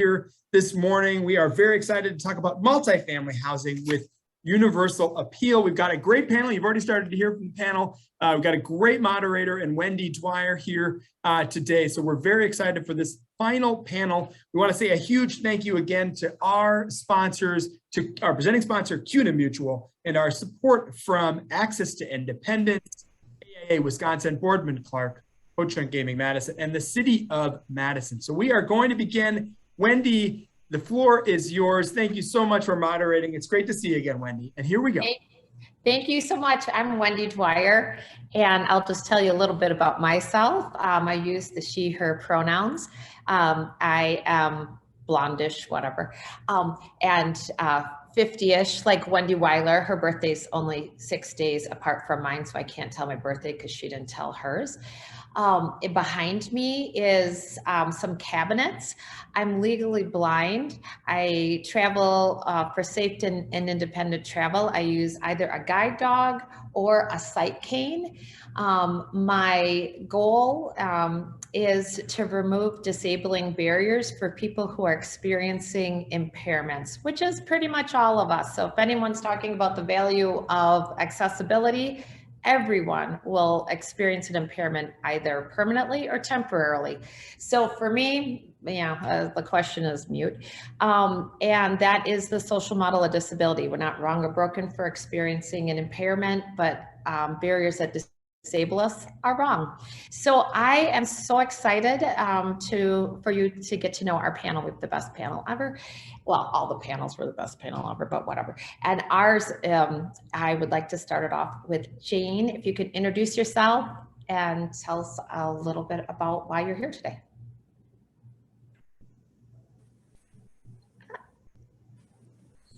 here this morning. We are very excited to talk about multifamily housing with Universal Appeal. We've got a great panel. You've already started to hear from the panel. We've got a great moderator and Wendy Dwyer here today. So we're very excited for this final panel. We want to say a huge thank you again to our sponsors, to our presenting sponsor, CUNA Mutual, and our support from Access to Independence, AIA Wisconsin, Boardman Clark, Ho-Chunk Gaming Madison, and the City of Madison. So we are going to begin. Wendy, the floor is yours. Thank you so much for moderating. It's great to see you again, Wendy. And here we go. Thank you so much. I'm Wendy Dwyer, and I'll just tell you a little bit about myself. I use the she, her pronouns. I am blondish, whatever, and 50-ish, like Wendy Weiler. Her birthday's only 6 days apart from mine, so I can't tell my birthday because she didn't tell hers. Behind me is some cabinets. I'm legally blind. I travel for safe and independent travel. I use either a guide dog or a sight cane. My goal is to remove disabling barriers for people who are experiencing impairments, which is pretty much all of us. So if anyone's talking about the value of accessibility, everyone will experience an impairment either permanently or temporarily. So for me, the question is mute. And that is the social model of disability. We're not wrong or broken for experiencing an impairment, but barriers that disable us are wrong. So I am so excited for you to get to know our panel. We have the best panel ever. Well, all the panels were the best panel ever, but whatever. And ours, I would like to start it off with Jane. If you could introduce yourself and tell us a little bit about why you're here today.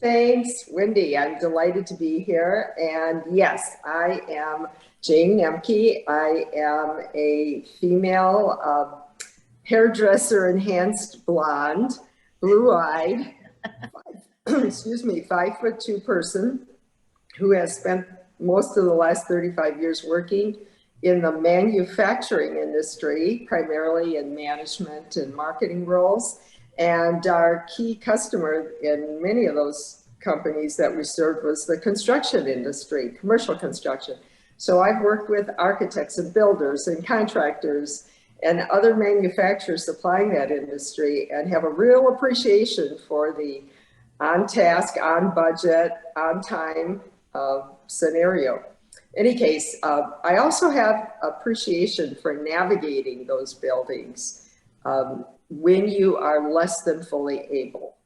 Thanks, Wendy. I'm delighted to be here. And yes, I am Jane Nemke. I am a female hairdresser, enhanced blonde, blue-eyed, excuse me, 5'2" person who has spent most of the last 35 years working in the manufacturing industry, primarily in management and marketing roles. And our key customer in many of those companies that we served was the construction industry, commercial construction. So I've worked with architects and builders and contractors and other manufacturers supplying that industry, and have a real appreciation for the on task, on budget, on time scenario. In any case, I also have appreciation for navigating those buildings when you are less than fully able.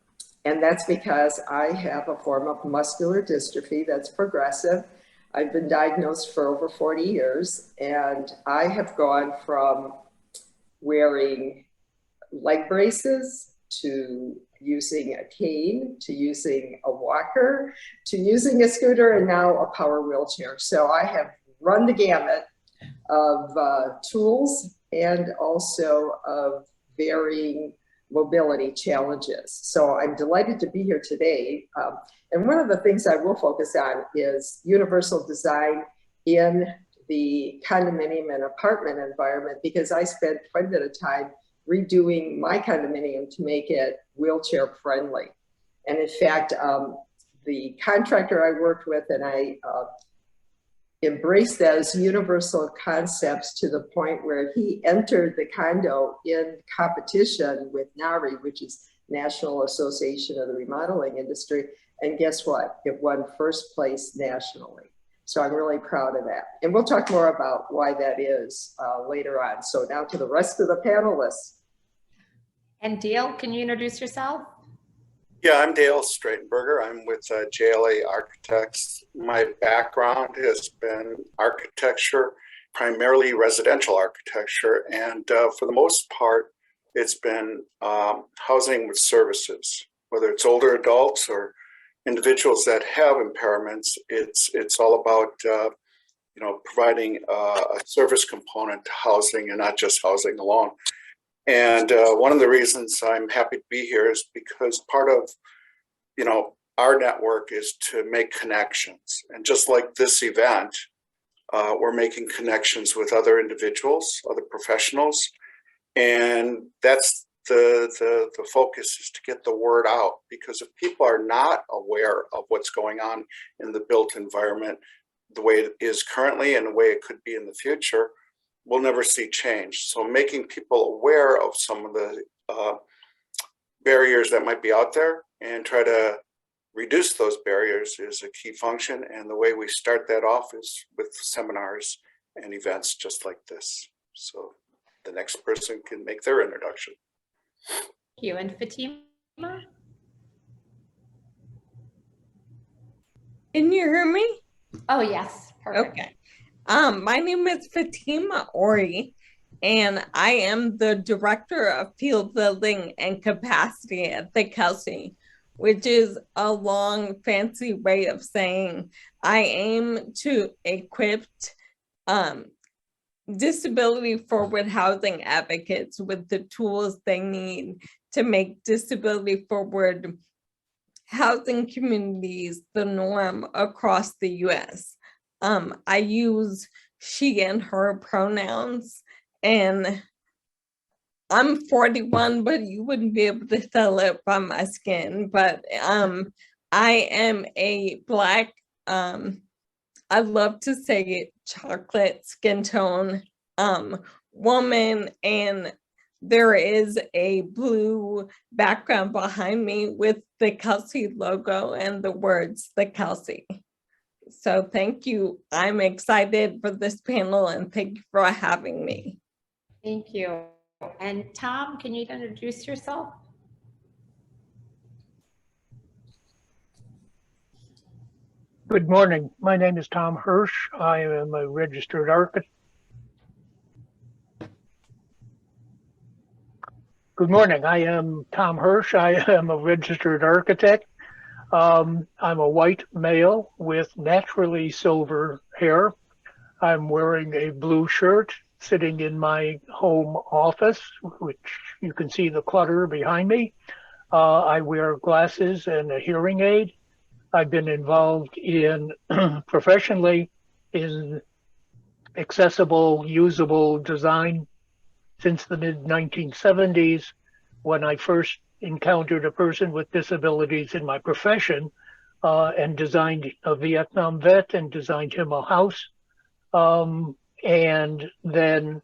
And that's because I have a form of muscular dystrophy that's progressive. I've been diagnosed for over 40 years, and I have gone from wearing leg braces to using a cane, to using a walker, to using a scooter, and now a power wheelchair. So I have run the gamut of tools and also of varying mobility challenges. So I'm delighted to be here today. And one of the things I will focus on is universal design in the condominium and apartment environment, because I spent quite a bit of time redoing my condominium to make it wheelchair friendly. And in fact, the contractor I worked with and I embraced those universal concepts to the point where he entered the condo in competition with NARI, which is National Association of the Remodeling Industry. And guess what? It won first place nationally. So I'm really proud of that. And we'll talk more about why that is later on. So now to the rest of the panelists. And Dale, can you introduce yourself? Yeah, I'm Dale Stratenberger. I'm with JLA Architects. My background has been architecture, primarily residential architecture. And for the most part, it's been housing with services, whether it's older adults or individuals that have impairments. It's all about providing a service component to housing and not just housing alone. And one of the reasons I'm happy to be here is because part of our network is to make connections. And just like this event, we're making connections with other individuals, other professionals, and that's the focus is to get the word out, because if people are not aware of what's going on in the built environment, the way it is currently and the way it could be in the future, we'll never see change. So making people aware of some of the barriers that might be out there and try to reduce those barriers is a key function. And the way we start that off is with seminars and events just like this. So the next person can make their introduction. Thank you. And Fatima? Can you hear me? Oh, yes. Perfect. Okay. My name is Fatima Ori, and I am the Director of Field Building and Capacity at the Kelsey, which is a long, fancy way of saying I aim to equip disability forward housing advocates with the tools they need to make disability forward housing communities the norm across the US. I use she and her pronouns, and I'm 41, but you wouldn't be able to tell it by my skin, but I am a Black, I love to say it, chocolate skin tone woman, and there is a blue background behind me with the Kelsey logo and the words, the Kelsey. So thank you. I'm excited for this panel, and thank you for having me. Thank you. And Tom, can you introduce yourself? Good morning. My name is Tom Hirsch. I am a registered architect. Good morning. I am Tom Hirsch. I am a registered architect. I'm a white male with naturally silver hair. I'm wearing a blue shirt, sitting in my home office, which you can see the clutter behind me. I wear glasses and a hearing aid. I've been involved in professionally in accessible, usable design since the mid-1970s, when I first encountered a person with disabilities in my profession and designed a Vietnam vet and designed him a house. And then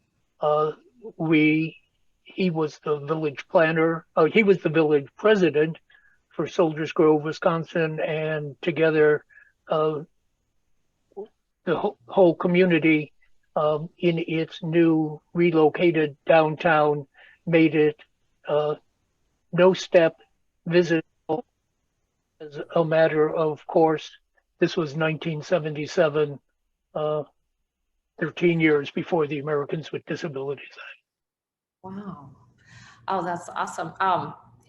he was the village planner. He was the village president for Soldiers Grove, Wisconsin, and together the whole community in its new relocated downtown made it no step visitable as a matter of course. This was 1977, 13 years before the Americans with Disabilities Act. Wow. Oh, that's awesome.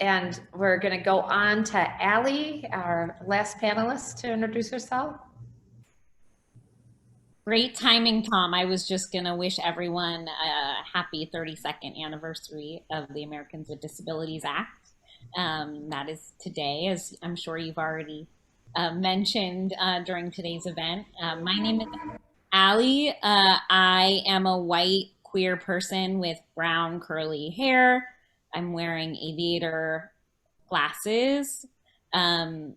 And we're going to go on to Allie, our last panelist, to introduce herself. Great timing, Tom. I was just going to wish everyone a happy 32nd anniversary of the Americans with Disabilities Act. That is today, as I'm sure you've already mentioned during today's event. My name is Allie. I am a white queer person with brown curly hair. I'm wearing aviator glasses and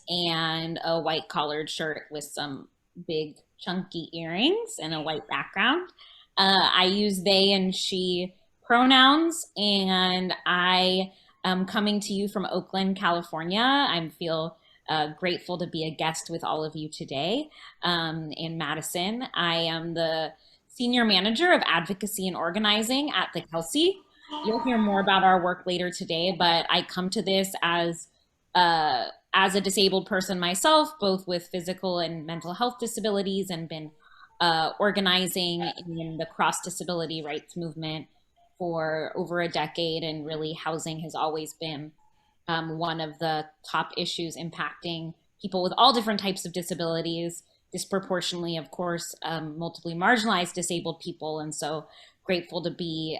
a white collared shirt with some big chunky earrings and a white background. I use they and she pronouns, and I am coming to you from Oakland, California. I feel grateful to be a guest with all of you today in Madison. I am the Senior Manager of Advocacy and Organizing at the Kelsey. You'll hear more about our work later today, but I come to this as a disabled person myself, both with physical and mental health disabilities, and been organizing in the cross disability rights movement for over a decade. And really housing has always been one of the top issues impacting people with all different types of disabilities, disproportionately, of course, multiply marginalized disabled people. And so grateful to be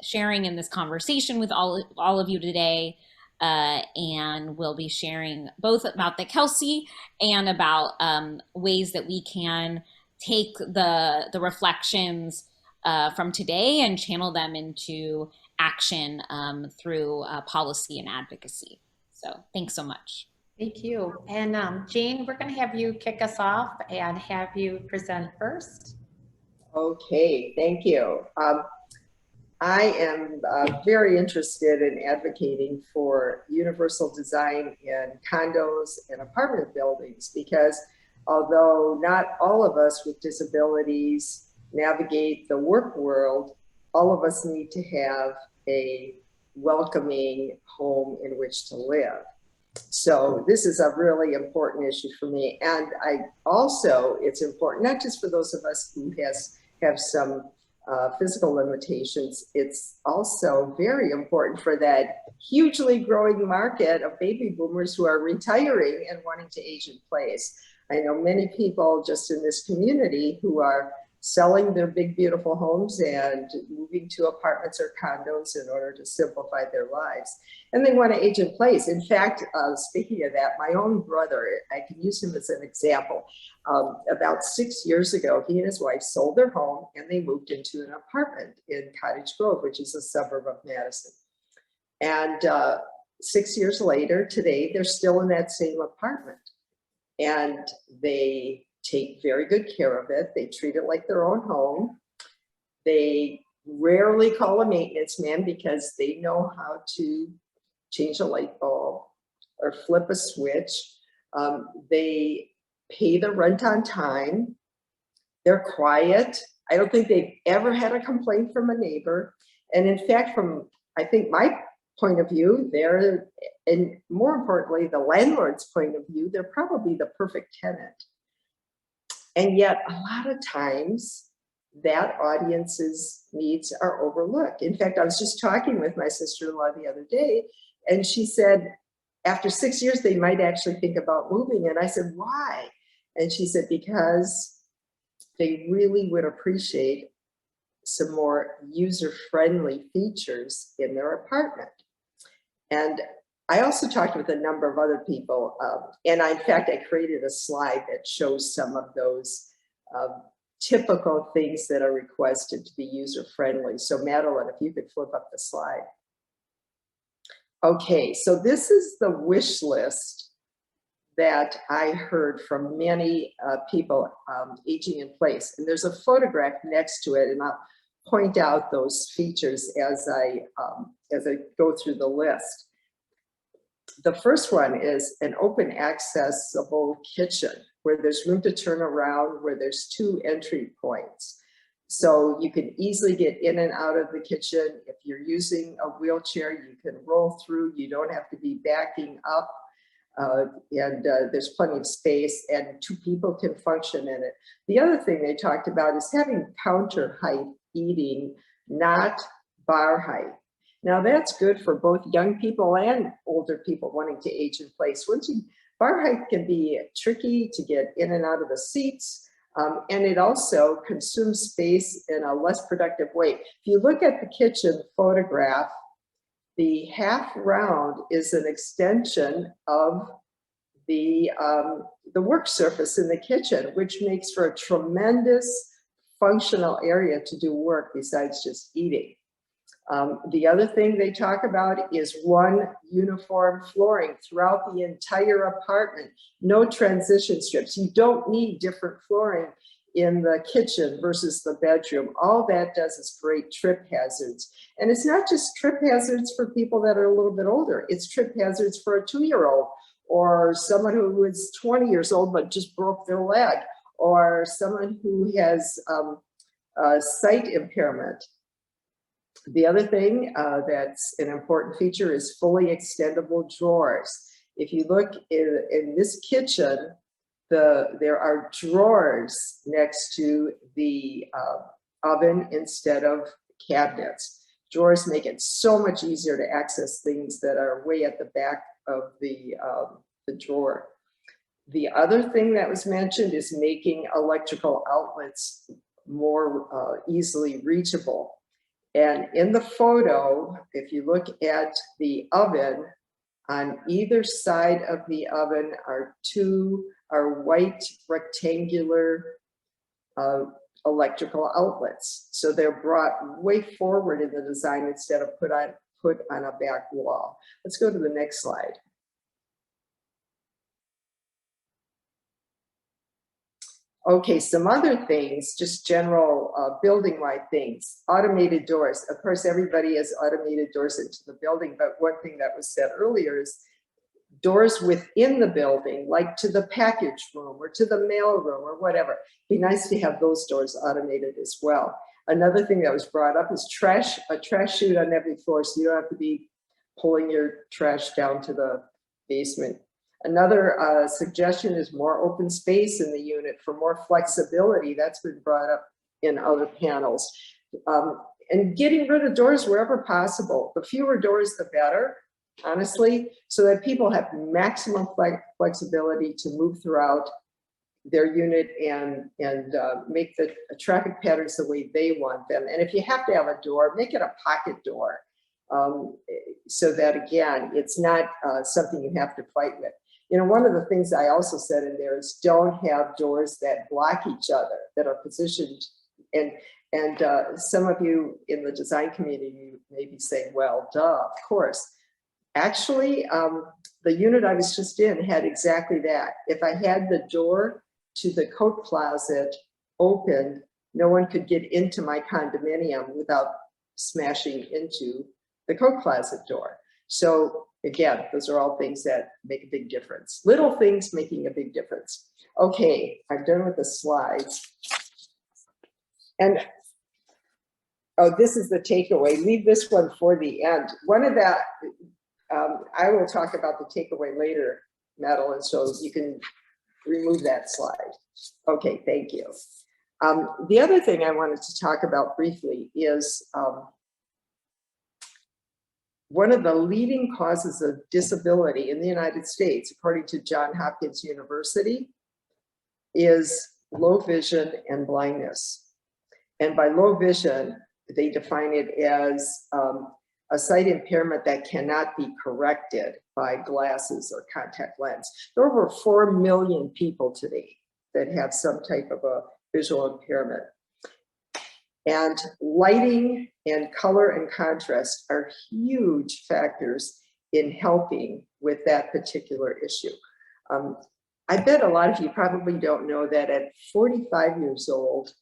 sharing in this conversation with all of you today. And we'll be sharing both about the Kelsey and about ways that we can take the reflections from today and channel them into action through policy and advocacy. So thanks so much. Thank you. And Jane, we're going to have you kick us off and have you present first. Okay, thank you. I am very interested in advocating for universal design in condos and apartment buildings, because although not all of us with disabilities navigate the work world, all of us need to have a welcoming home in which to live. So this is a really important issue for me. And it's important, not just for those of us who have some physical limitations, it's also very important for that hugely growing market of baby boomers who are retiring and wanting to age in place. I know many people just in this community who are selling their big, beautiful homes and moving to apartments or condos in order to simplify their lives. And they want to age in place. In fact, speaking of that, my own brother, I can use him as an example. About 6 years ago, he and his wife sold their home and they moved into an apartment in Cottage Grove, which is a suburb of Madison. And 6 years later, today, they're still in that same apartment. And they take very good care of it. They treat it like their own home. They rarely call a maintenance man because they know how to change a light bulb or flip a switch. They pay the rent on time. They're quiet. I don't think they've ever had a complaint from a neighbor. And in fact, from, I think, my point of view, and more importantly, the landlord's point of view, they're probably the perfect tenant. And yet a lot of times that audience's needs are overlooked. In fact, I was just talking with my sister-in-law the other day, and she said, after 6 years, they might actually think about moving. And I said, why? And she said, because they really would appreciate some more user-friendly features in their apartment. And I also talked with a number of other people, and in fact, I created a slide that shows some of those typical things that are requested to be user-friendly. So Madeline, if you could flip up the slide. Okay, so this is the wish list that I heard from many people aging in place. And there's a photograph next to it, and I'll point out those features as I go through the list. The first one is an open accessible kitchen where there's room to turn around, where there's 2 entry points. So you can easily get in and out of the kitchen. If you're using a wheelchair, you can roll through. You don't have to be backing up. There's plenty of space and 2 people can function in it. The other thing they talked about is having counter height eating, not bar height. Now that's good for both young people and older people wanting to age in place. Bar height can be tricky to get in and out of the seats, and it also consumes space in a less productive way. If you look at the kitchen photograph, the half round is an extension of the work surface in the kitchen, which makes for a tremendous functional area to do work besides just eating. The other thing they talk about is one uniform flooring throughout the entire apartment, no transition strips. You don't need different flooring in the kitchen versus the bedroom. All that does is create trip hazards. And it's not just trip hazards for people that are a little bit older. It's trip hazards for a 2-year-old or someone who is 20 years old but just broke their leg, or someone who has sight impairment. The other thing that's an important feature is fully extendable drawers. If you look in this kitchen, there are drawers next to the oven instead of cabinets. Drawers make it so much easier to access things that are way at the back of the drawer. The other thing that was mentioned is making electrical outlets more easily reachable. And in the photo, if you look at the oven, on either side of the oven are white rectangular electrical outlets. So they're brought way forward in the design instead of put on a back wall. Let's go to the next slide. Okay, some other things, just general building-wide things. Automated doors. Of course, everybody has automated doors into the building, but one thing that was said earlier is doors within the building, like to the package room or to the mail room or whatever. Be nice to have those doors automated as well. Another thing that was brought up is a trash chute on every floor, so you don't have to be pulling your trash down to the basement. Another suggestion is more open space in the unit for more flexibility. That's been brought up in other panels. And getting rid of doors wherever possible. The fewer doors, the better, honestly, so that people have maximum flexibility to move throughout their unit and make the traffic patterns the way they want them. And if you have to have a door, make it a pocket door, so that, again, it's not something you have to fight with. You know, one of the things I also said in there is don't have doors that block each other, that are positioned. And some of you in the design community may be saying, well, duh, of course. Actually, the unit I was just in had exactly that. If I had the door to the coat closet open, no one could get into my condominium without smashing into the coat closet door. So again, those are all things that make a big difference. Little things making a big difference. Okay, I'm done with the slides. And oh, this is the takeaway. Leave this one for the end. One of that, I will talk about the takeaway later, Madeline, so you can remove that slide. Okay, thank you. The other thing I wanted to talk about briefly is one of the leading causes of disability in the United States, according to Johns Hopkins University, is low vision and blindness. And by low vision, they define it as a sight impairment that cannot be corrected by glasses or contact lens. There are over 4 million people today that have some type of a visual impairment. And lighting and color and contrast are huge factors in helping with that particular issue. I bet a lot of you probably don't know that at 45 years old,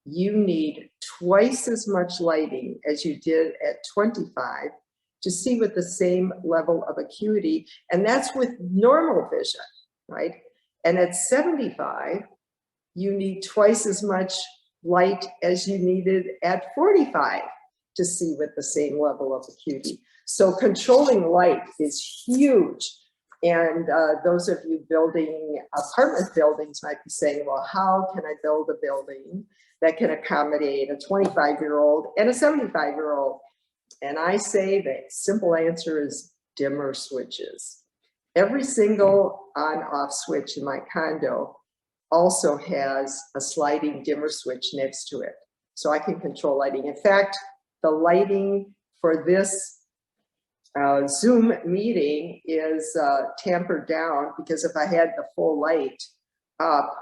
you need twice as much lighting as you did at 25 to see with the same level of acuity. And that's with normal vision, right? And at 75, you need twice as much light as you needed at 45 to see with the same level of acuity. So controlling light is huge. And those of you building apartment buildings might be saying, well, how can I build a building that can accommodate a 25-year-old and a 75-year-old? And I say the simple answer is dimmer switches. Every single on-off switch in my condo also has a sliding dimmer switch next to it. So I can control lighting. In fact, the lighting for this Zoom meeting is tampered down because if I had the full light up,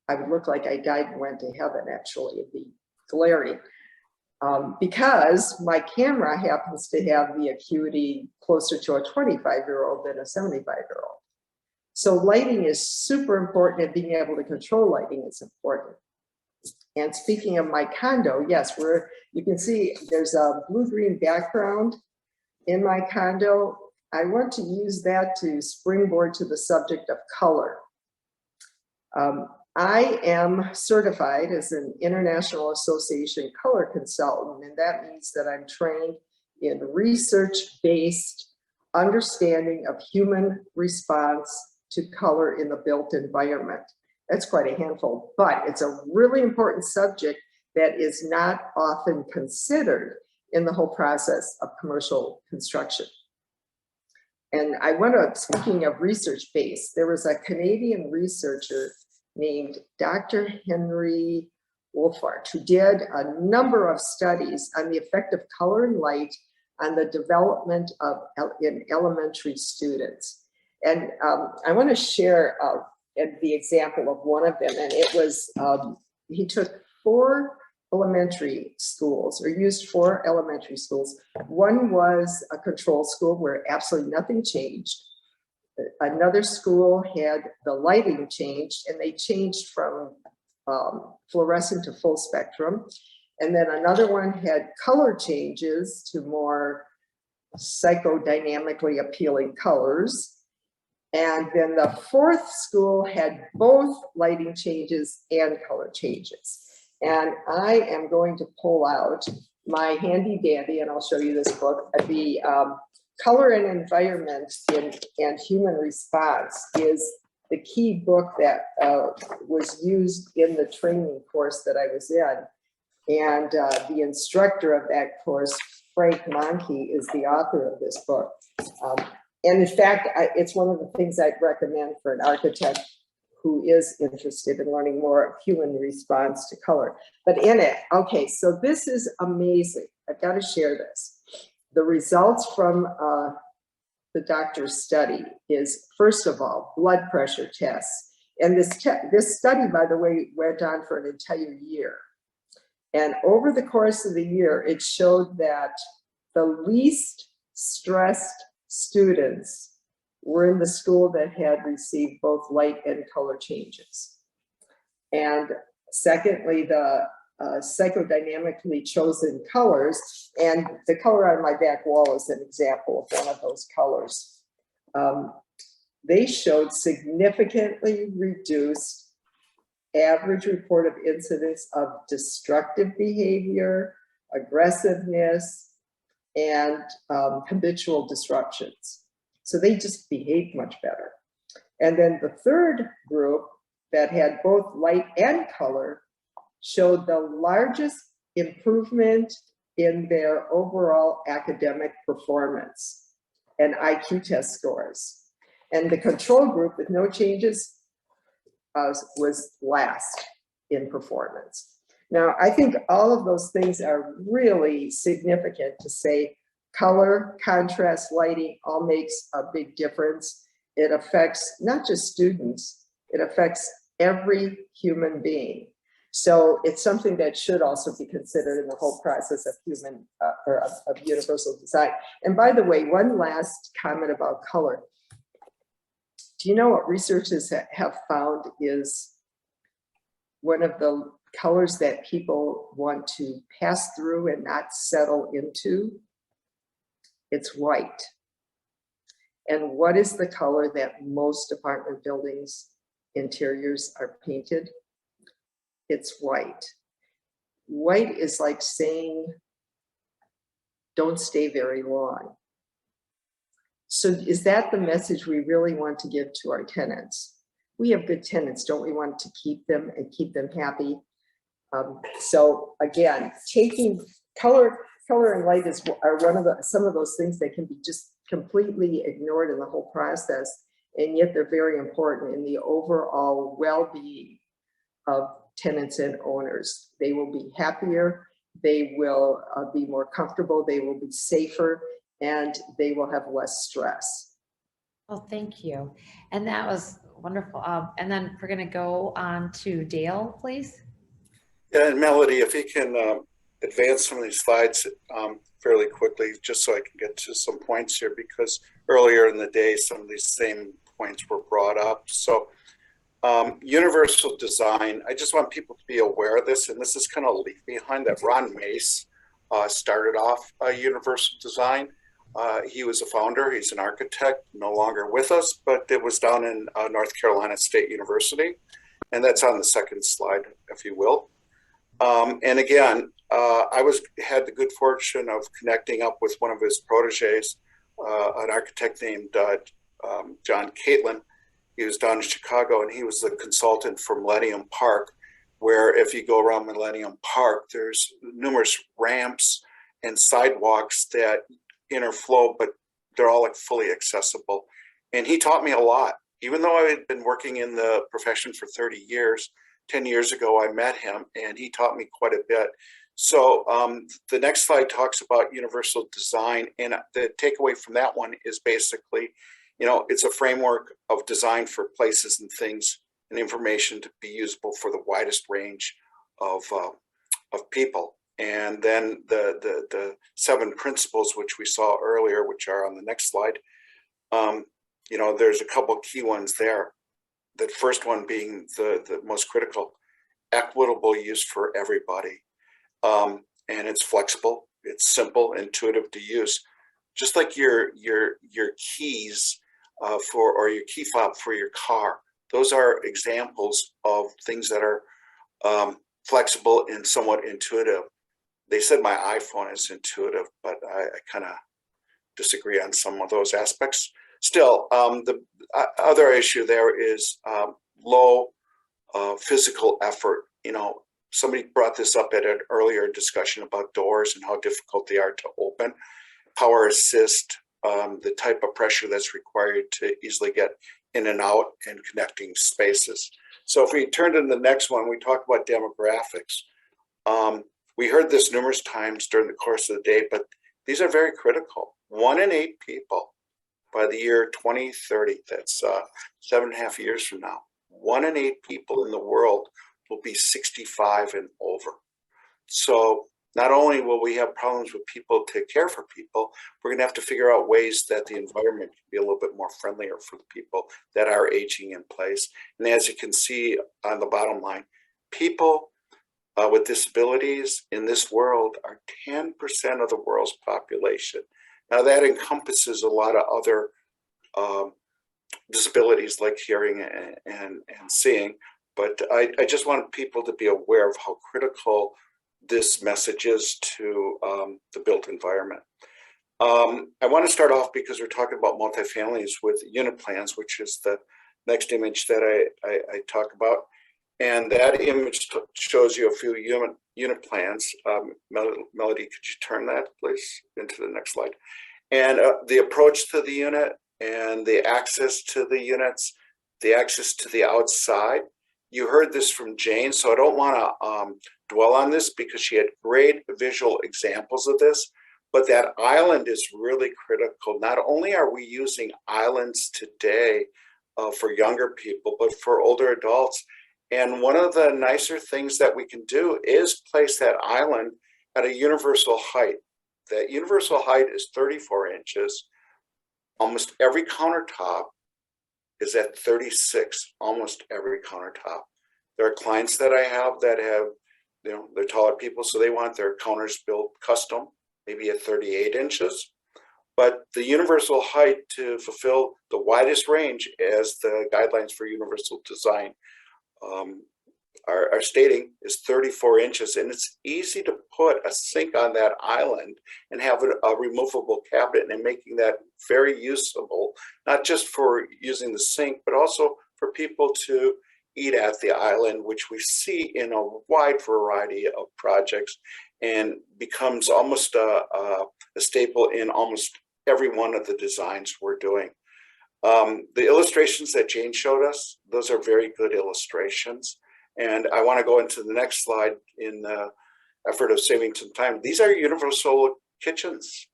I would look like I died and went to heaven, actually. It'd be glaring. Because my camera happens to have the acuity closer to a 25-year-old than a 75-year-old. So lighting is super important, and being able to control lighting is important. And speaking of my condo, yes, you can see there's a blue-green background in my condo. I want to use that to springboard to the subject of color. I am certified as an International Association color consultant, and that means that I'm trained in research-based understanding of human response to color in the built environment. That's quite a handful, but it's a really important subject that is not often considered in the whole process of commercial construction. And I want to, speaking of research-based, there was a Canadian researcher named Dr. Henry Wolfart, who did a number of studies on the effect of color and light on the development of in elementary students. And I want to share the example of one of them. And it was, he took 4 elementary schools, or used 4 elementary schools. One was a control school where absolutely nothing changed. Another school had the lighting changed, and they changed from fluorescent to full spectrum. And then another one had color changes to more psychodynamically appealing colors. And then the 4th school had both lighting changes and color changes. And I am going to pull out my handy dandy, and I'll show you this book. The Color and Environment and Human Response is the key book that was used in the training course that I was in. And the instructor of that course, Frank Monkey, is the author of this book. And in fact, it's one of the things I'd recommend for an architect who is interested in learning more of human response to color. But in it, okay, so this is amazing. I've got to share this. The results from the doctor's study is, first of all, blood pressure tests. And this study, by the way, went on for an entire year. And over the course of the year, it showed that the least stressed students were in the school that had received both light and color changes. And secondly, the psychodynamically chosen colors, and the color on my back wall is an example of one of those colors. They showed significantly reduced average reported incidence of destructive behavior, aggressiveness, and habitual disruptions. So they just behaved much better. And then the third group that had both light and color showed the largest improvement in their overall academic performance and IQ test scores. And the control group with no changes was last in performance. Now, I think all of those things are really significant to say color, contrast, lighting all makes a big difference. It affects not just students, it affects every human being. So it's something that should also be considered in the whole process of of universal design. And by the way, one last comment about color. Do you know what researchers have found is one of the colors that people want to pass through and not settle into? It's white. And what is the color that most apartment buildings interiors are painted? It's white. White is like saying, don't stay very long. So is that the message we really want to give to our tenants? We have good tenants, don't we want to keep them and keep them happy? So again, taking color and light are some of those things that can be just completely ignored in the whole process, and yet they're very important in the overall well-being of tenants and owners. They will be happier, they will be more comfortable, they will be safer, and they will have less stress. Well, thank you. And that was wonderful. And then we're going to go on to Dale, please. Yeah, and Melody, if you can advance some of these slides fairly quickly, just so I can get to some points here, because earlier in the day, some of these same points were brought up. So universal design, I just want people to be aware of this, and this is kind of leave behind that Ron Mace started off universal design. He was a founder, he's an architect, no longer with us, but it was down in North Carolina State University. And that's on the second slide, if you will. And again, I had the good fortune of connecting up with one of his proteges, an architect named John Catlin. He was down in Chicago, and he was the consultant for Millennium Park, where if you go around Millennium Park, there's numerous ramps and sidewalks that interflow, but they're all like fully accessible. And he taught me a lot. Even though I had been working in the profession for 30 years, 10 years ago, I met him and he taught me quite a bit. So the next slide talks about universal design. And the takeaway from that one is basically, it's a framework of design for places and things and information to be usable for the widest range of people. And then the 7 principles, which we saw earlier, which are on the next slide. You know, there's a couple key ones there. The first one being the most critical: equitable use for everybody. And it's flexible, it's simple, intuitive to use. Just like your keys or your key fob for your car. Those are examples of things that are flexible and somewhat intuitive. They said my iPhone is intuitive, but I kind of disagree on some of those aspects. Still, the other issue there is low physical effort. You know, somebody brought this up at an earlier discussion about doors and how difficult they are to open. Power assist, the type of pressure that's required to easily get in and out and connecting spaces. So if we turn to the next one, we talk about demographics. We heard this numerous times during the course of the day, but these are very critical. 1 in 8 people by the year 2030, that's 7.5 years from now, 1 in 8 people in the world will be 65 and over. So not only will we have problems with people to care for people, we're going to have to figure out ways that the environment can be a little bit more friendlier for the people that are aging in place. And as you can see on the bottom line, people with disabilities in this world are 10% of the world's population. Now that encompasses a lot of other disabilities like hearing and seeing, but I just want people to be aware of how critical this message is to the built environment. I want to start off because we're talking about multifamilies with unit plans, which is the next image that I talk about. And that image shows you a few unit plans. Melody, could you turn that please into the next slide? And the approach to the unit and the access to the units, the access to the outside. You heard this from Jane, so I don't want to dwell on this because she had great visual examples of this, but that island is really critical. Not only are we using islands today for younger people, but for older adults. And one of the nicer things that we can do is place that island at a universal height. That universal height is 34 inches. Almost every countertop is at 36, almost every countertop. There are clients that I have that have, you know, they're taller people, so they want their counters built custom, maybe at 38 inches. But the universal height to fulfill the widest range as the guidelines for universal design are stating is 34 inches. And it's easy to put a sink on that island and have a removable cabinet and making that very usable, not just for using the sink, but also for people to eat at the island, which we see in a wide variety of projects and becomes almost a staple in almost every one of the designs we're doing. The illustrations that Jane showed us, those are very good illustrations. And I want to go into the next slide in the effort of saving some time. These are universal kitchens.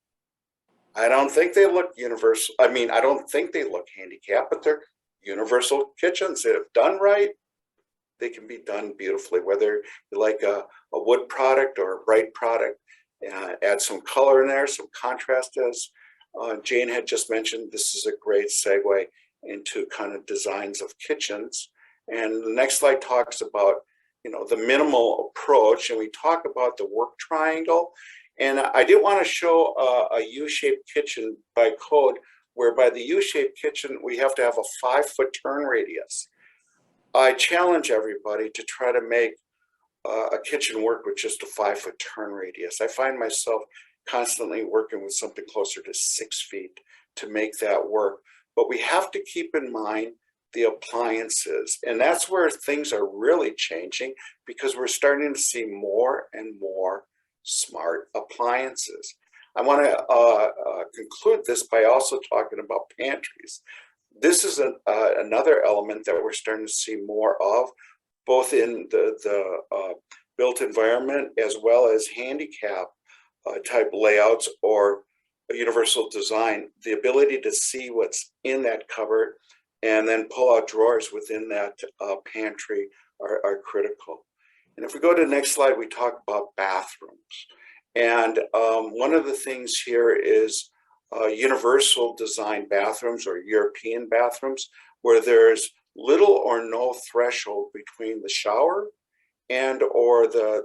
I don't think they look universal. I mean, I don't think they look handicapped, but they're universal kitchens. If done right, they can be done beautifully, whether you like a wood product or a bright product. Add some color in there, some contrast, as Jane had just mentioned. This is a great segue into kind of designs of kitchens. And the next slide talks about, you know, the minimal approach, and we talk about the work triangle. And I did want to show a U-shaped kitchen by code, whereby the U-shaped kitchen, we have to have a 5-foot turn radius. I challenge everybody to try to make a kitchen work with just a 5-foot turn radius. I find myself constantly working with something closer to 6 feet to make that work. But we have to keep in mind the appliances. And that's where things are really changing, because we're starting to see more and more smart appliances. I want to conclude this by also talking about pantries. This is another element that we're starting to see more of, both in the built environment as well as handicap type layouts or universal design. The ability to see what's in that cupboard and then pull out drawers within that pantry are critical. And if we go to the next slide, we talk about bathrooms. And one of the things here is universal design bathrooms or European bathrooms, where there's little or no threshold between the shower and or the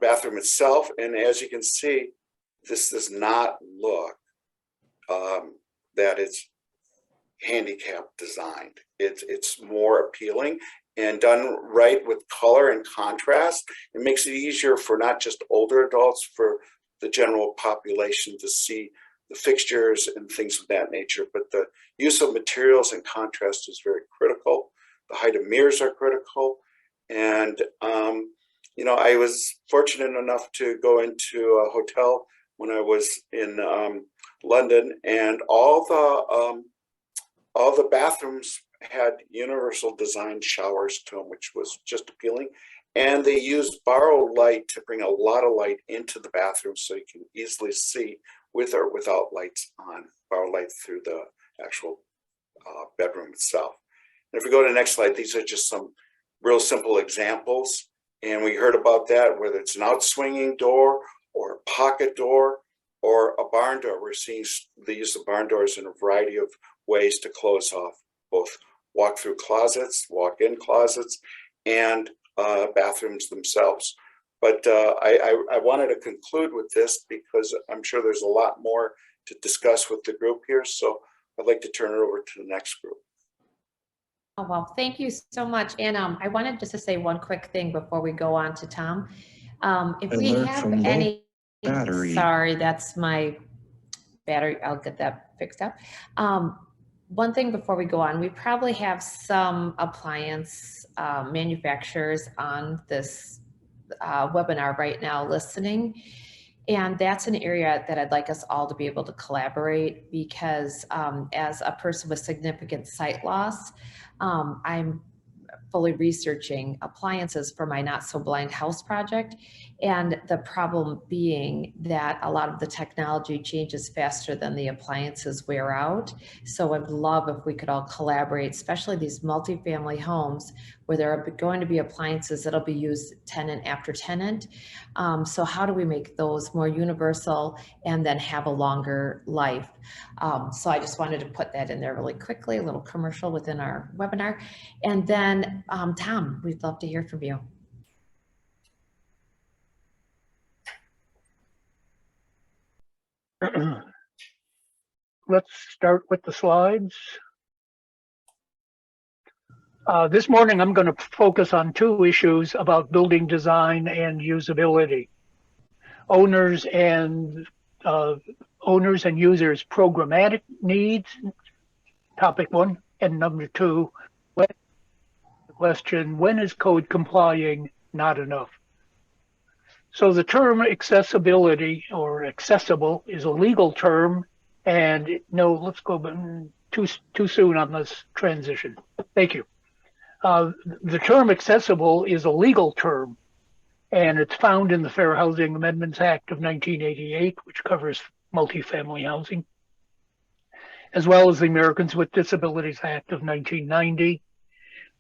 bathroom itself. And as you can see, this does not look that it's handicap designed. It's more appealing and done right with color and contrast. It makes it easier for not just older adults, for the general population to see the fixtures and things of that nature. But the use of materials and contrast is very critical. The height of mirrors are critical. And, you know, I was fortunate enough to go into a hotel when I was in London, and all the bathrooms had universal design showers to them, which was just appealing. And they used borrowed light to bring a lot of light into the bathroom so you can easily see with or without lights on, borrow light through the actual bedroom itself. And if we go to the next slide, these are just some real simple examples. And we heard about that, whether it's an outswinging door or a pocket door or a barn door. We're seeing the use of barn doors in a variety of ways to close off both walk-through closets, walk-in closets, and bathrooms themselves. But I wanted to conclude with this because I'm sure there's a lot more to discuss with the group here. So I'd like to turn it over to the next group. Oh, well, thank you so much. And I wanted just to say one quick thing before we go on to Tom. If we Alert have from low any, battery. sorry, that's my battery. I'll get that fixed up. One thing before we go on, we probably have some appliance manufacturers on this webinar right now listening. And that's an area that I'd like us all to be able to collaborate, because as a person with significant sight loss, I'm fully researching appliances for my Not So Blind House project. And the problem being that a lot of the technology changes faster than the appliances wear out. So I'd love if we could all collaborate, especially these multifamily homes where there are going to be appliances that'll be used tenant after tenant. So how do we make those more universal and then have a longer life? So I just wanted to put that in there really quickly, a little commercial within our webinar. And then Tom, we'd love to hear from you. Let's start with the slides. This morning, I'm going to focus on two issues about building design and usability. Owners and users' programmatic needs, topic one, and number two, the question, when is code complying not enough? So the term accessibility or accessible is a legal term, and no, let's go too soon on this transition. Thank you. The term accessible is a legal term, and it's found in the Fair Housing Amendments Act of 1988, which covers multifamily housing, as well as the Americans with Disabilities Act of 1990,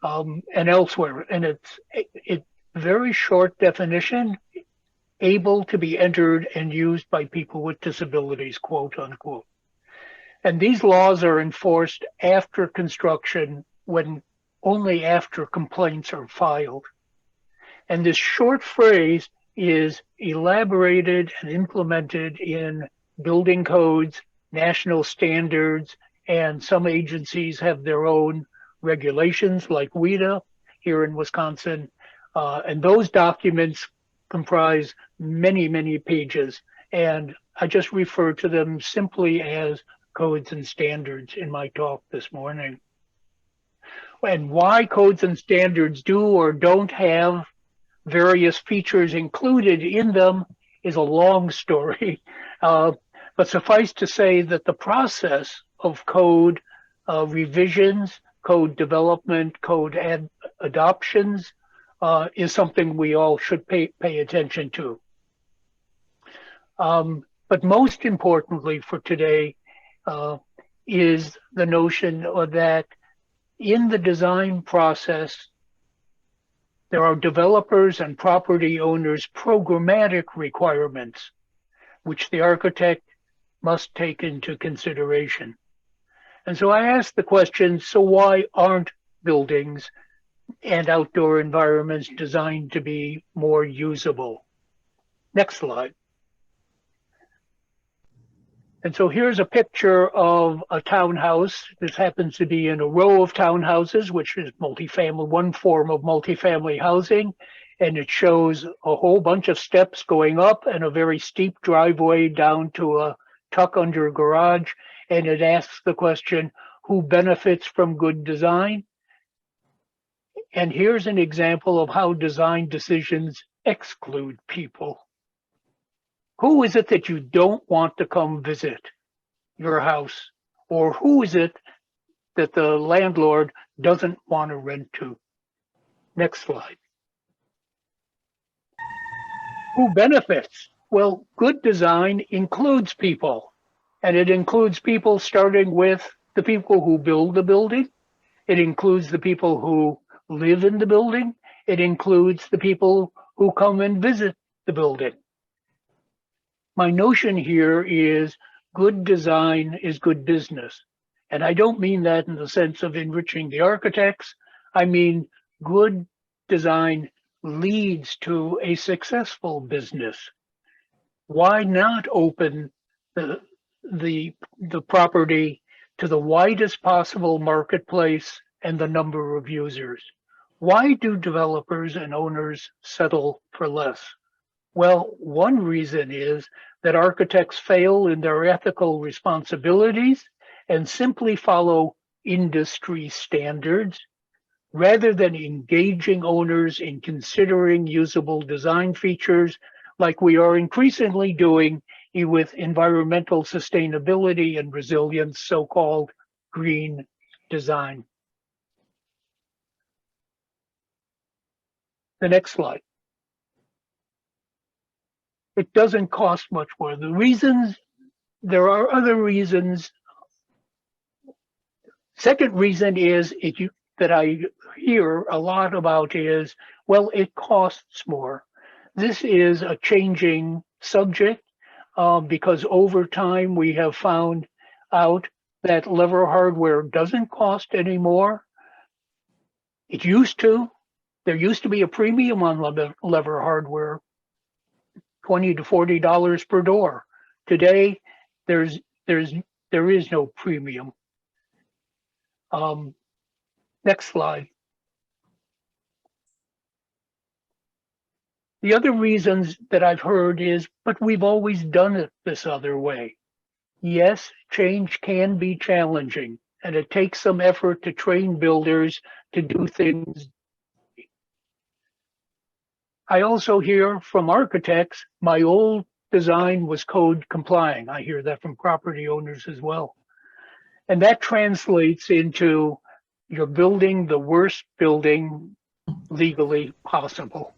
and elsewhere. And it's a very short definition, able to be entered and used by people with disabilities, quote unquote. And these laws are enforced after construction, when only after complaints are filed. And this short phrase is elaborated and implemented in building codes, national standards, and some agencies have their own regulations like WIDA here in Wisconsin. And those documents comprise many, many pages. And I just refer to them simply as codes and standards in my talk this morning. And why codes and standards do or don't have various features included in them is a long story. But suffice to say that the process of code revisions, code development, code adoptions is something we all should pay attention to. But most importantly for today is the notion that in the design process, There are developers and property owners' programmatic requirements, which the architect must take into consideration. And so I asked the question, so why aren't buildings and outdoor environments designed to be more usable? Next slide. And so here's a picture of a townhouse. This happens to be in a row of townhouses, which is multifamily, one form of multifamily housing. And it shows a whole bunch of steps going up and a very steep driveway down to a tuck under garage. And it asks the question, who benefits from good design? And here's an example of how design decisions exclude people. Who is it that you don't want to come visit your house? Or who is it that the landlord doesn't want to rent to? Next slide. Who benefits? Well, good design includes people. And it includes people starting with the people who build the building. It includes the people who live in the building. It includes the people who come and visit the building. My notion here is good design is good business. And I don't mean that in the sense of enriching the architects. I mean, good design leads to a successful business. Why not open the property to the widest possible marketplace and the number of users? Why do developers and owners settle for less? Well, one reason is that architects fail in their ethical responsibilities and simply follow industry standards rather than engaging owners in considering usable design features like we are increasingly doing with environmental sustainability and resilience, so-called green design. The next slide. It doesn't cost much more. The reasons, there are other reasons. Second reason is that I hear a lot about is, well, it costs more. This is a changing subject because over time we have found out that lever hardware doesn't cost anymore. It used to. There used to be a premium on lever hardware, $20 to $40 per door. Today, there is no premium. Next slide. The other reasons that I've heard is, but we've always done it this other way. Yes, change can be challenging, and it takes some effort to train builders to do things. I also hear from architects, my old design was code complying. I hear that from property owners as well. And that translates into you're building the worst building legally possible.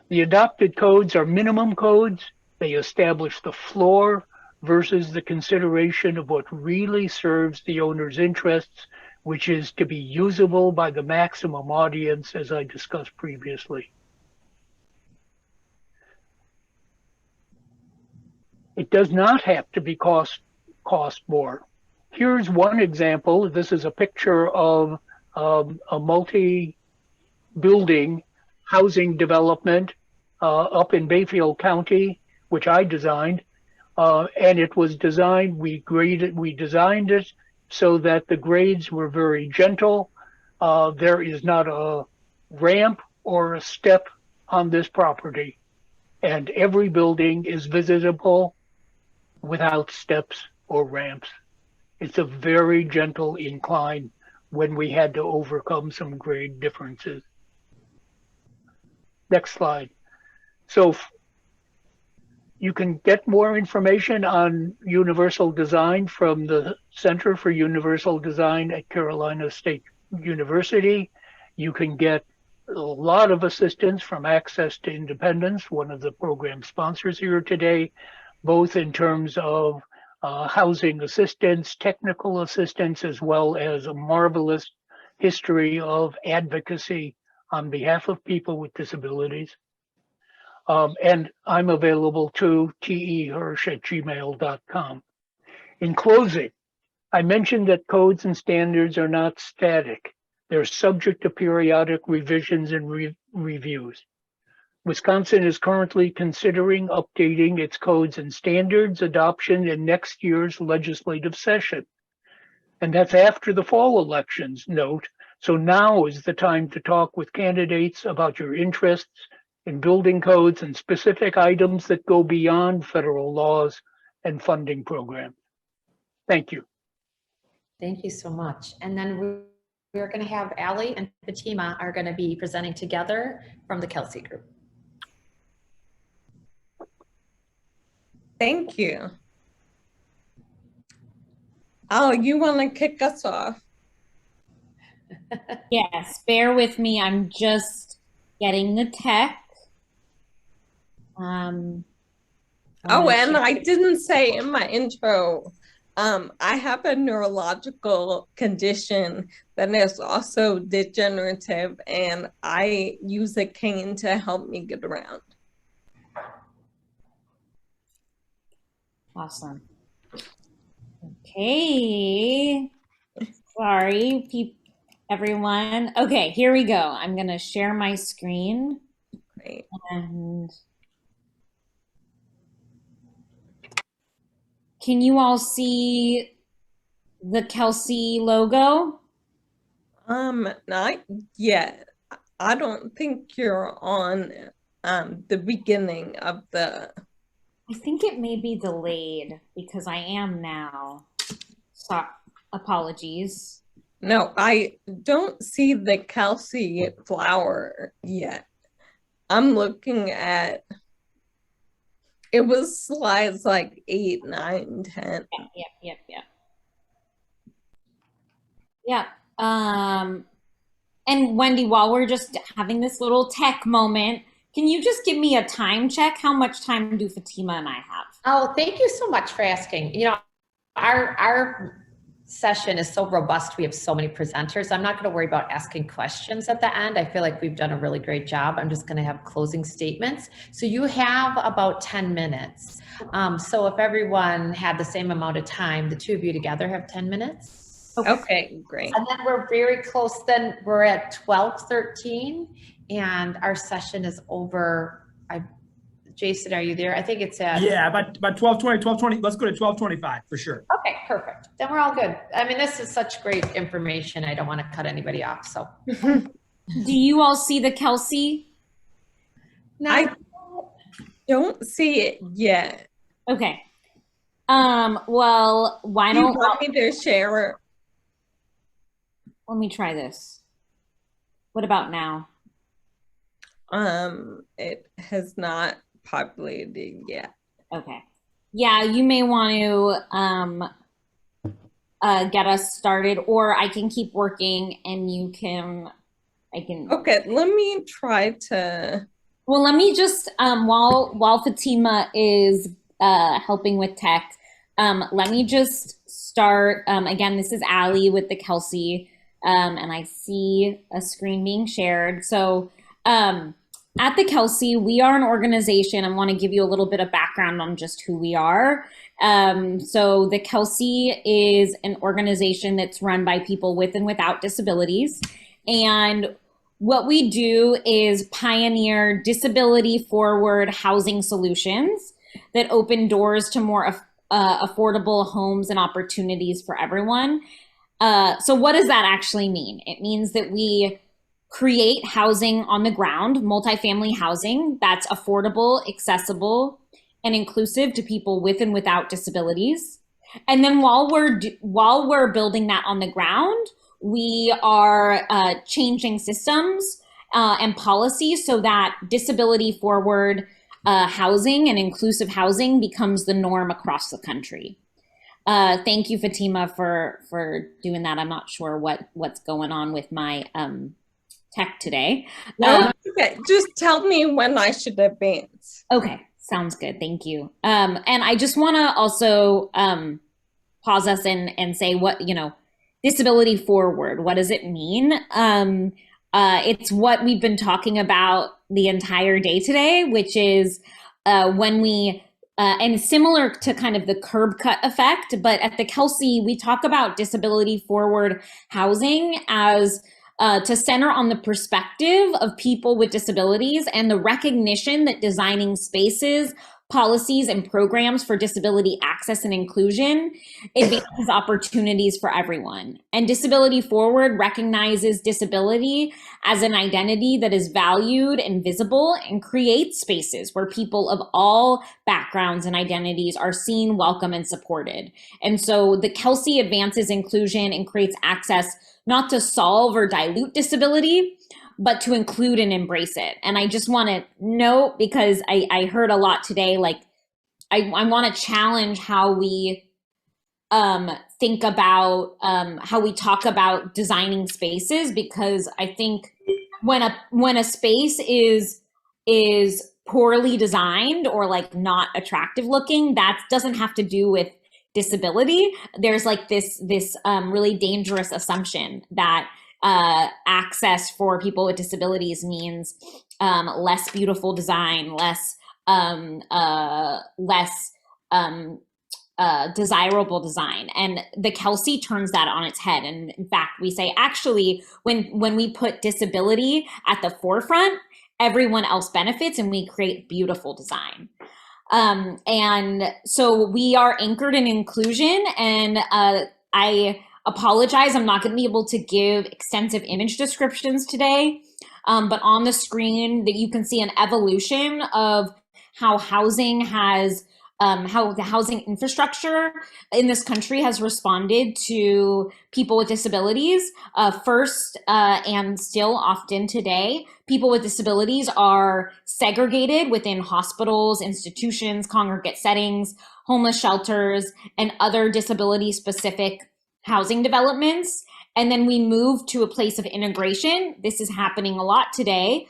The adopted codes are minimum codes. They establish the floor versus the consideration of what really serves the owner's interests, which is to be usable by the maximum audience, as I discussed previously. It does not have to be cost more. Here's one example. This is a picture of a multi-building housing development up in Bayfield County, which I designed. And it was designed, we designed it so that the grades were very gentle. There is not a ramp or a step on this property, and every building is visitable without steps or ramps. It's a very gentle incline when we had to overcome some grade differences. Next slide. So you can get more information on universal design from the Center for Universal Design at Carolina State University. You can get a lot of assistance from Access to Independence, one of the program sponsors here today, both in terms of housing assistance, technical assistance, as well as a marvelous history of advocacy on behalf of people with disabilities. And I'm available to tehirsch@gmail.com. In closing, I mentioned that codes and standards are not static. They're subject to periodic revisions and reviews. Wisconsin is currently considering updating its codes and standards adoption in next year's legislative session. And that's after the fall elections, note. So now is the time to talk with candidates about your interests in building codes and specific items that go beyond federal laws and funding programs. Thank you. Thank you so much. And then we're going to have Allie and Fatima are going to be presenting together from the Kelsey Group. Thank you. Oh, you want to kick us off? Yes, bear with me. I'm just getting the tech. Oh, and I didn't say in my intro, I have a neurological condition that is also degenerative, and I use a cane to help me get around. Awesome. Okay. Sorry, everyone. Okay, here we go. I'm going to share my screen. Great. And can you all see the Kelsey logo? Not yet. I don't think you're on the beginning of the. I think it may be delayed because I am now. So, apologies. No, I don't see the Kelsey flower yet. I'm looking at. It was slides like 8, 9, 10. Yep. And Wendy, while we're just having this little tech moment, can you just give me a time check? How much time do Fatima and I have? Oh, thank you so much for asking. You know, our session is so robust. We have so many presenters. I'm not going to worry about asking questions at the end. I feel like we've done a really great job. I'm just going to have closing statements. So you have about 10 minutes. So if everyone had the same amount of time, the two of you together have 10 minutes. Okay, great. And then we're very close. Then we're at 12:13 and our session is over. Jason, are you there? I think it's at. Yeah, about 12:20. Let's go to 12:25 for sure. Okay, perfect. Then we're all good. I mean, this is such great information. I don't want to cut anybody off. So, do you all see the Kelsey? no. I don't see it yet. Okay. Well, why Do you don't want me to share? let me try this. What about now? It has not populated yet. Okay. Yeah, you may want to get us started, or I can keep working and I can. Okay, let me try to. Well, let me just, while Fatima is helping with tech, let me just start. Again, this is Allie with the Kelsey, and I see a screen being shared. So, at the Kelsey, we are an organization. I want to give you a little bit of background on just who we are. So the Kelsey is an organization that's run by people with and without disabilities. And what we do is pioneer disability-forward housing solutions that open doors to more affordable homes and opportunities for everyone. So what does that actually mean? It means that we create housing on the ground, multifamily housing that's affordable, accessible, and inclusive to people with and without disabilities. And then while we're building that on the ground, we are changing systems and policies so that disability forward housing and inclusive housing becomes the norm across the country. Thank you, Fatima, for doing that. I'm not sure what's going on with my tech today. No, okay, just tell me when I should advance. Okay, sounds good. Thank you. And I just want to also pause us and say what, disability forward, what does it mean? It's what we've been talking about the entire day today, which is when we, and similar to kind of the curb cut effect, but at the Kelsey, we talk about disability forward housing as to center on the perspective of people with disabilities and the recognition that designing spaces, policies, and programs for disability access and inclusion advances opportunities for everyone. And Disability Forward recognizes disability as an identity that is valued and visible and creates spaces where people of all backgrounds and identities are seen, welcome, and supported. And so the Kelsey advances inclusion and creates access not to solve or dilute disability, but to include and embrace it. And I just want to note, because I heard a lot today, like I want to challenge how we think about how we talk about designing spaces, because I think when a space is poorly designed or like not attractive looking, that doesn't have to do with disability. There's like this really dangerous assumption that access for people with disabilities means less beautiful design, less desirable design. And the Kelsey turns that on its head. And in fact, we say, actually, when we put disability at the forefront, everyone else benefits and we create beautiful design. And so we are anchored in inclusion, and I apologize, I'm not going to be able to give extensive image descriptions today, but on the screen that you can see an evolution of how housing has, how the housing infrastructure in this country has responded to people with disabilities. First, and still often today, people with disabilities are segregated within hospitals, institutions, congregate settings, homeless shelters, and other disability-specific housing developments. And then we move to a place of integration. This is happening a lot today.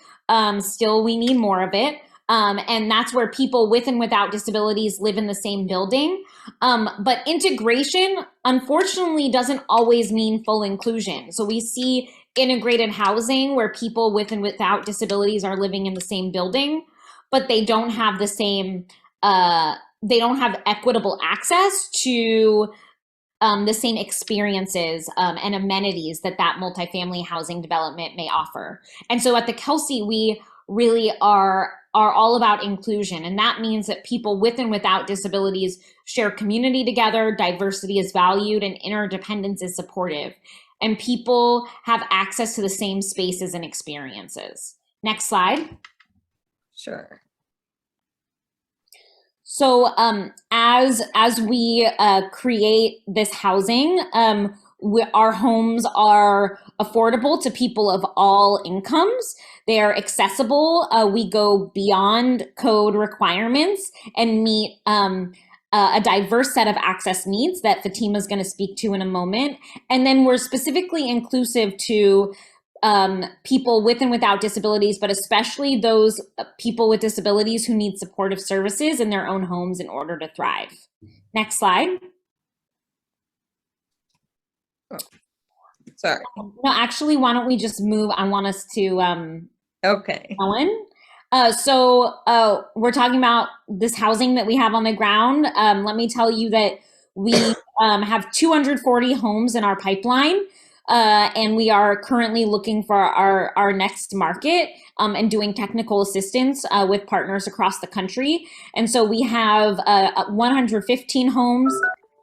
Still, we need more of it. And that's where people with and without disabilities live in the same building. But integration, unfortunately, doesn't always mean full inclusion. So we see integrated housing where people with and without disabilities are living in the same building, but they don't have the same, they don't have equitable access to the same experiences and amenities that multifamily housing development may offer. And so at the Kelsey, we really are all about inclusion. And that means that people with and without disabilities share community together, diversity is valued, and interdependence is supportive. And people have access to the same spaces and experiences. Next slide. Sure. So as we create this housing, our homes are affordable to people of all incomes. They are accessible. We go beyond code requirements and meet a diverse set of access needs that Fatima is going to speak to in a moment. And then we're specifically inclusive to people with and without disabilities, but especially those people with disabilities who need supportive services in their own homes in order to thrive. Next slide. Oh, sorry. No, actually, why don't we just move? I want us to Okay. Ellen. So we're talking about this housing that we have on the ground. Let me tell you that we have 240 homes in our pipeline. And we are currently looking for our next market and doing technical assistance with partners across the country. And so we have 115 homes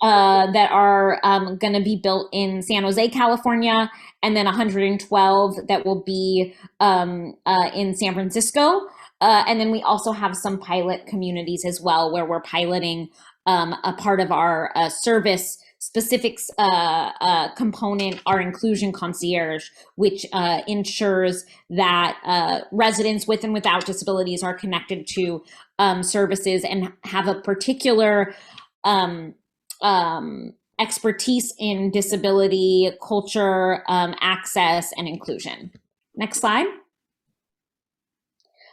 that are going to be built in San Jose, California, and then 112 that will be in San Francisco. And then we also have some pilot communities as well, where we're piloting a part of our service specifics component, our inclusion concierge, which ensures that residents with and without disabilities are connected to services and have a particular expertise in disability, culture, access, and inclusion. Next slide.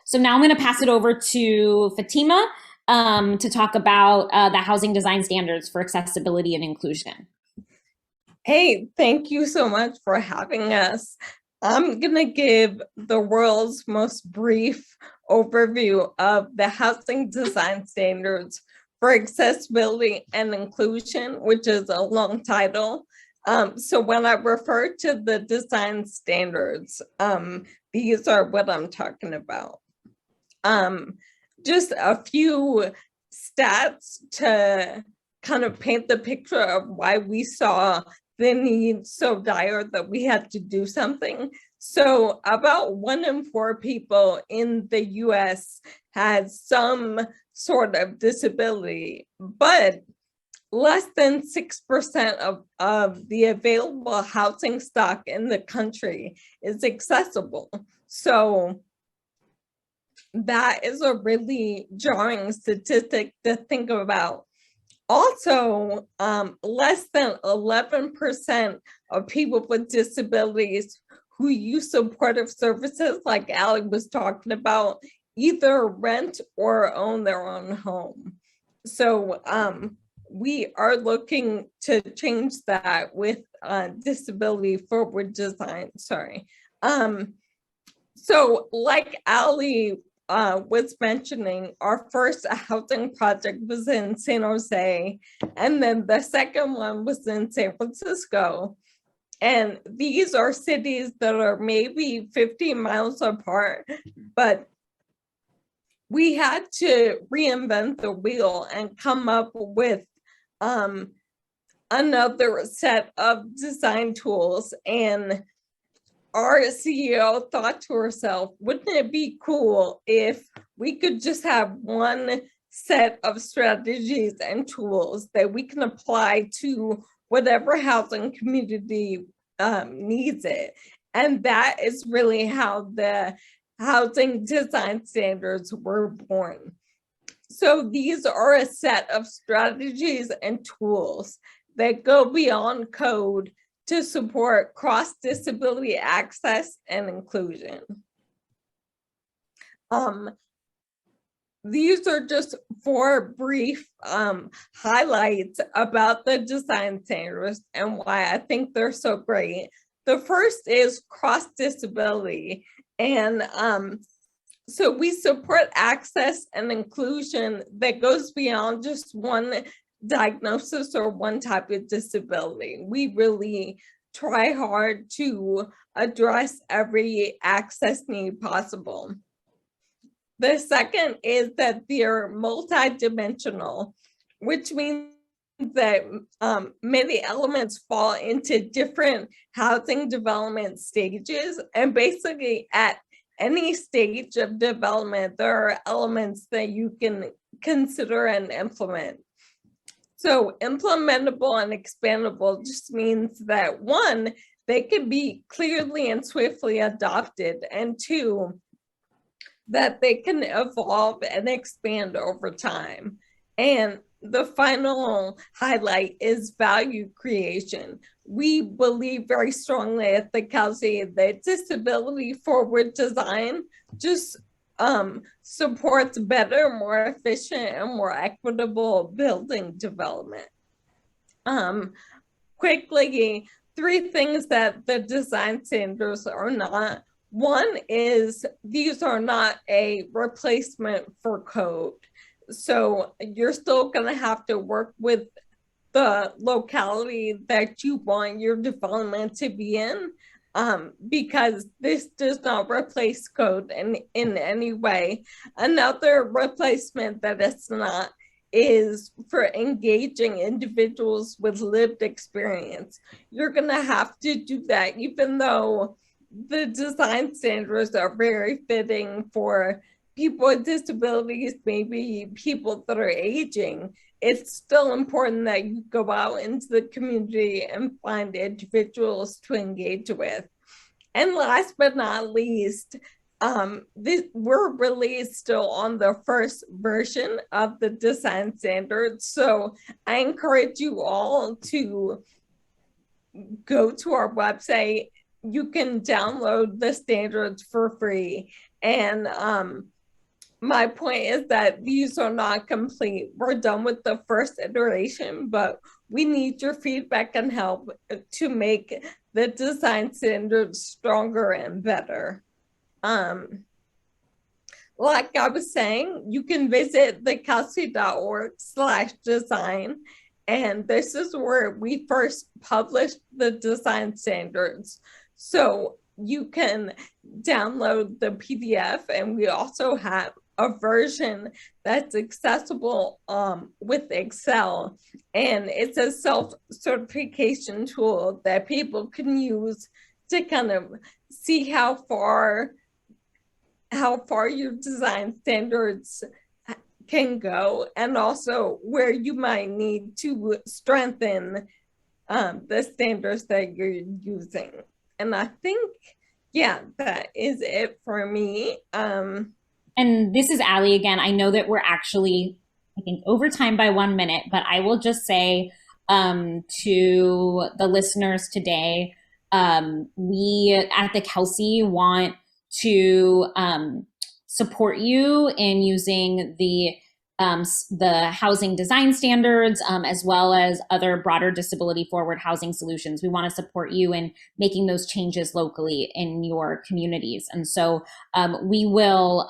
So now I'm going to pass it over to Fatima to talk about the housing design standards for accessibility and inclusion. Hey, thank you so much for having us. I'm gonna give the world's most brief overview of the housing design standards for accessibility and inclusion, which is a long title. So when I refer to the design standards, these are what I'm talking about. Just a few stats to kind of paint the picture of why we saw the need so dire that we had to do something. So about 1 in 4 people in the US has some sort of disability, but less than 6% of the available housing stock in the country is accessible. So that is a really jarring statistic to think about. Also, less than 11% of people with disabilities who use supportive services, like Ali was talking about, either rent or own their own home. So we are looking to change that with disability forward design, sorry. So like Ali was mentioning, our first housing project was in San Jose, and then the second one was in San Francisco. And these are cities that are maybe 50 miles apart, but we had to reinvent the wheel and come up with another set of design tools. And our CEO thought to herself, wouldn't it be cool if we could just have one set of strategies and tools that we can apply to whatever housing community needs it? And that is really how the housing design standards were born. So these are a set of strategies and tools that go beyond code to support cross-disability access and inclusion. These are just 4 brief highlights about the design standards and why I think they're so great. The first is cross-disability. And so we support access and inclusion that goes beyond just one diagnosis or one type of disability. We really try hard to address every access need possible. The second is that they're multidimensional, which means that many elements fall into different housing development stages, and basically at any stage of development, there are elements that you can consider and implement. So implementable and expandable just means that 1, they can be clearly and swiftly adopted, and 2, that they can evolve and expand over time. And the final highlight is value creation. We believe very strongly at the Kelsey that disability forward design just supports better, more efficient, and more equitable building development. Quickly, 3 things that the design standards are not. 1 is these are not a replacement for code. So you're still going to have to work with the locality that you want your development to be in, because this does not replace code in any way. Another replacement that it's not is for engaging individuals with lived experience. You're going to have to do that, even though the design standards are very fitting for people with disabilities, maybe people that are aging. It's still important that you go out into the community and find individuals to engage with. And last but not least, we're really still on the first version of the design standards. So I encourage you all to go to our website. You can download the standards for free. And my point is that these are not complete. We're done with the first iteration, but we need your feedback and help to make the design standards stronger and better. Like I was saying, you can visit thekelsey.org/design. And this is where we first published the design standards. So you can download the PDF, and we also have a version that's accessible with Excel. And it's a self-certification tool that people can use to kind of see how far your design standards can go, and also where you might need to strengthen the standards that you're using. And I think, yeah, that is it for me. And this is Allie again. I know that we're actually, I think, over time by 1 minute, but I will just say to the listeners today, we at the Kelsey want to support you in using the housing design standards, as well as other broader disability forward housing solutions. We want to support you in making those changes locally in your communities. And so we will,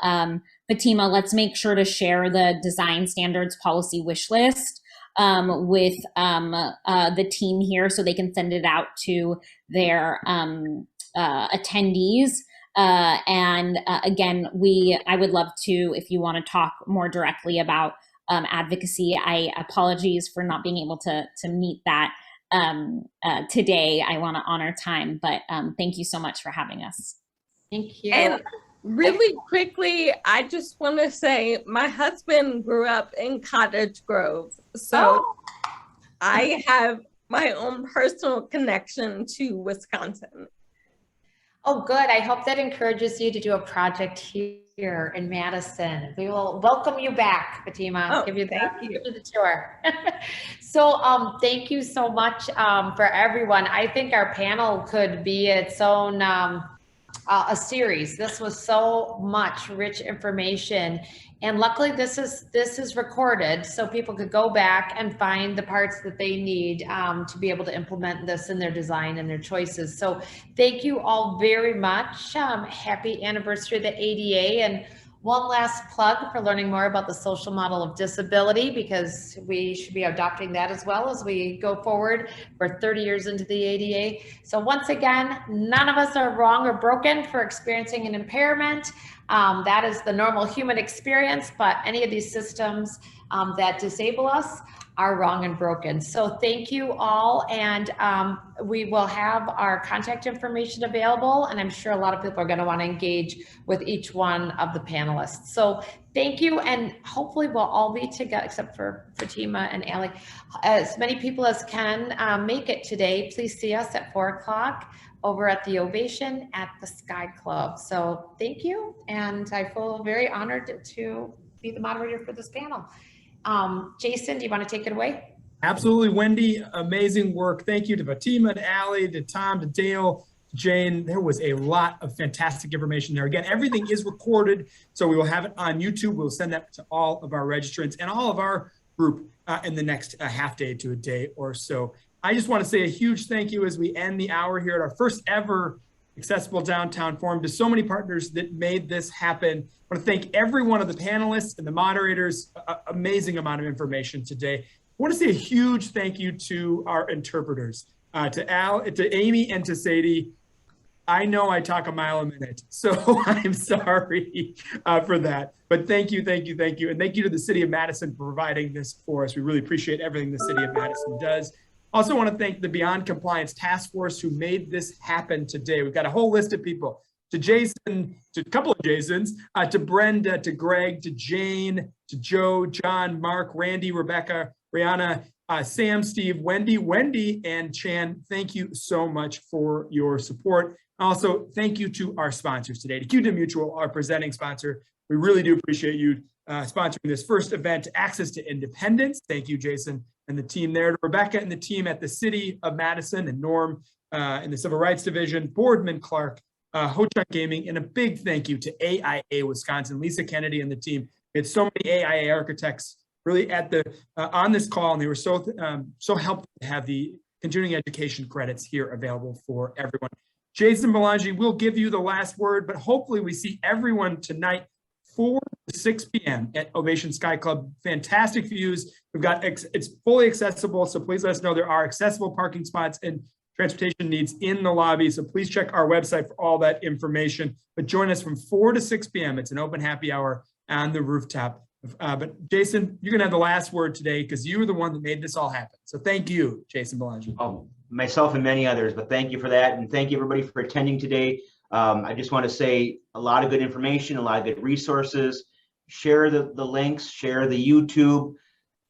Fatima, let's make sure to share the design standards policy wish list with the team here so they can send it out to their attendees. Again, I would love to, if you want to talk more directly about advocacy. I apologize for not being able to meet that today. I want to honor time, but thank you so much for having us. Thank you. And really quickly, I just want to say my husband grew up in Cottage Grove, so I have my own personal connection to Wisconsin. Oh, good. I hope that encourages you to do a project here in Madison. We will welcome you back, Fatima. Give you the tour. So thank you so much for everyone. I think our panel could be its own a series. This was so much rich information. And luckily this is recorded so people could go back and find the parts that they need to be able to implement this in their design and their choices. So thank you all very much. Happy anniversary of the ADA. And one last plug for learning more about the social model of disability, because we should be adopting that as well as we go forward. We're 30 years into the ADA. So once again, none of us are wrong or broken for experiencing an impairment. That is the normal human experience, but any of these systems that disable us are wrong and broken. So thank you all, and we will have our contact information available, and I'm sure a lot of people are going to want to engage with each one of the panelists. So thank you, and hopefully we'll all be together, except for Fatima and Allie. As many people as can make it today, please see us at 4 o'clock over at the Ovation at the Sky Club. So thank you, and I feel very honored to be the moderator for this panel. Jason, do you want to take it away? Absolutely, Wendy. Amazing work. Thank you to Fatima, to Allie, to Tom, to Dale, to Jane. There was a lot of fantastic information there. Again, everything is recorded, so we will have it on YouTube. We'll send that to all of our registrants and all of our group in the next half day to a day or so. I just want to say a huge thank you as we end the hour here at our first ever Accessible Downtown Forum to so many partners that made this happen. I want to thank every one of the panelists and the moderators. Amazing amount of information today. I want to say a huge thank you to our interpreters, to Amy and to Sadie. I know I talk a mile a minute, so I'm sorry for that. But thank you, thank you, thank you. And thank you to the City of Madison for providing this for us. We really appreciate everything the City of Madison does. Also want to thank the Beyond Compliance Task Force who made this happen today. We've got a whole list of people. To Jason, to a couple of Jasons, to Brenda, to Greg, to Jane, to Joe, John, Mark, Randy, Rebecca, Brianna, Sam, Steve, Wendy, and Chan. Thank you so much for your support. Also, thank you to our sponsors today, to CUNA Mutual, our presenting sponsor. We really do appreciate you sponsoring this first event, Access to Independence. Thank you, Jason, and the team there. To Rebecca and the team at the City of Madison, and Norm in the Civil Rights Division, Boardman Clark, Ho-Chunk Gaming, and a big thank you to AIA Wisconsin, Lisa Kennedy and the team. We had so many AIA architects really at the on this call, and they were so helpful to have the continuing education credits here available for everyone. Jason Belangi will give you the last word, but hopefully we see everyone tonight 4 to 6 p.m. at Ovation Sky Club. Fantastic views. We've got it's fully accessible, so please let us know there are accessible parking spots and transportation needs in the lobby. So please check our website for all that information. But join us from 4 to 6 p.m. It's an open happy hour on the rooftop. But Jason, you're gonna have the last word today because you were the one that made this all happen. So thank you, Jason Belangi. Myself and many others, but thank you for that. And thank you everybody for attending today. I just want to say a lot of good information, a lot of good resources. Share the links, share the YouTube,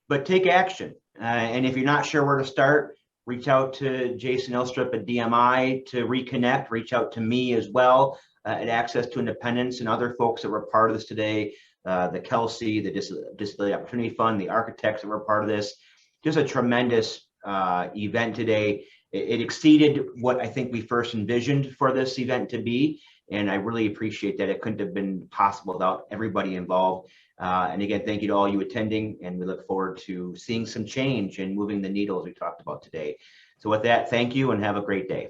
but take action. And if you're not sure where to start, reach out to Jason Ilstrup at DMI to reconnect, reach out to me as well at Access to Independence and other folks that were part of this today, the Kelsey, the Disability Opportunity Fund, the architects that were part of this. Just a tremendous event today. It exceeded what I think we first envisioned for this event to be. And I really appreciate that. It couldn't have been possible without everybody involved. And again, thank you to all you attending, and we look forward to seeing some change and moving the needle as we talked about today. So with that, thank you and have a great day.